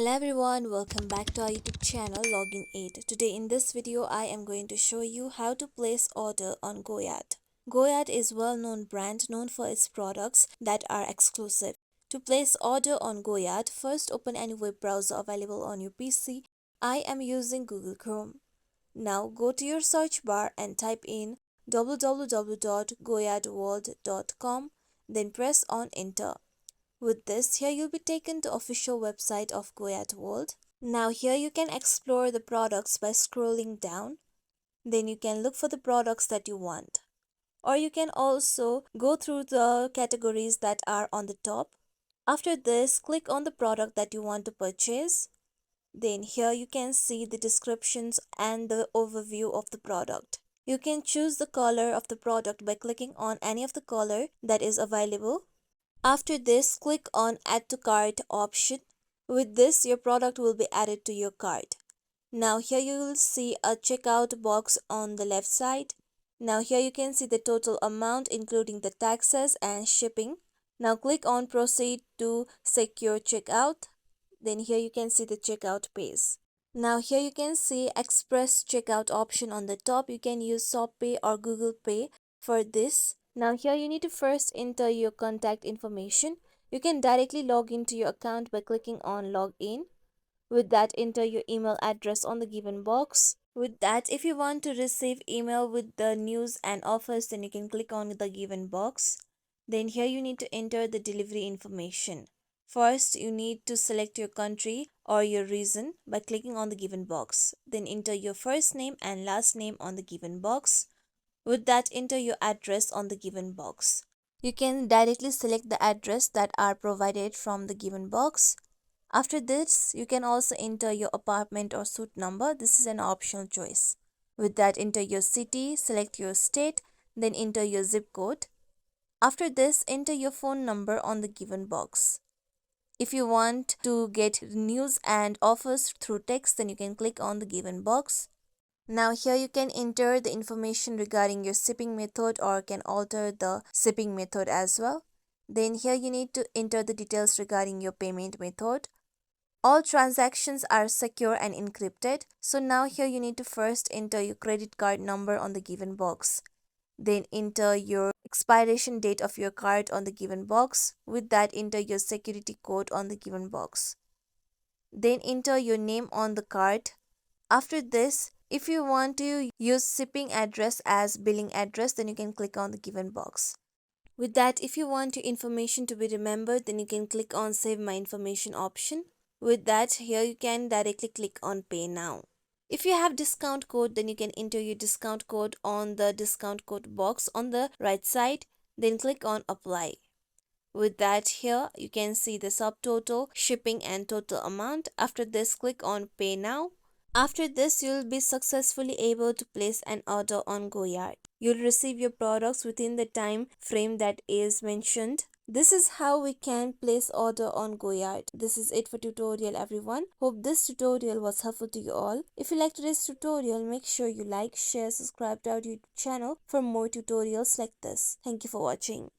Hello everyone, welcome back to our YouTube channel Login 8. Today in this video I am going to show you how to place order on Goyard. Goyard is a well-known brand known for its products that are exclusive. To place order on Goyard, first open any web browser available on your PC. I am using Google Chrome. Now go to your search bar and type in www.goyardworld.com, then press on enter. With this, here you'll be taken to official website of Goyard World. Now here you can explore the products by scrolling down. Then you can look for the products that you want. Or you can also go through the categories that are on the top. After this, click on the product that you want to purchase. Then here you can see the descriptions and the overview of the product. You can choose the color of the product by clicking on any of the color that is available. After this, click on Add to Cart option. With this, your product will be added to your cart. Now here you will see a checkout box on the left side. Now here you can see the total amount including the taxes and shipping. Now click on Proceed to secure checkout. Then here you can see the checkout page. Now here you can see Express checkout option on the top. You can use ShopPay or Google Pay for this. Now here you need to first enter your contact information. You can directly log into your account by clicking on Login. With that, enter your email address on the given box. With that, if you want to receive email with the news and offers, then you can click on the given box. Then here you need to enter the delivery information. First, you need to select your country or your region by clicking on the given box. Then enter your first name and last name on the given box. With that, enter your address on the given box. You can directly select the address that are provided from the given box. After this, you can also enter your apartment or suite number. This is an optional choice. With that, enter your city, select your state, then enter your zip code. After this, enter your phone number on the given box. If you want to get news and offers through text, then you can click on the given box. Now here you can enter the information regarding your shipping method or can alter the shipping method as well. Then here you need to enter the details regarding your payment method. All transactions are secure and encrypted. So now here you need to first enter your credit card number on the given box. Then enter your expiration date of your card on the given box. With that, enter your security code on the given box. Then enter your name on the card. After this, if you want to use shipping address as billing address, then you can click on the given box. With that, if you want your information to be remembered, then you can click on Save My Information option. With that, here you can directly click on Pay Now. If you have discount code, then you can enter your discount code on the discount code box on the right side. Then click on Apply. With that, here you can see the subtotal, shipping and total amount. After this, click on Pay Now. After this, you'll be successfully able to place an order on Goyard. You'll receive your products within the time frame that is mentioned. This is how we can place order on Goyard. This is it for tutorial everyone. Hope this tutorial was helpful to you all. If you liked today's tutorial, make sure you like, share, subscribe to our YouTube channel for more tutorials like this. Thank you for watching.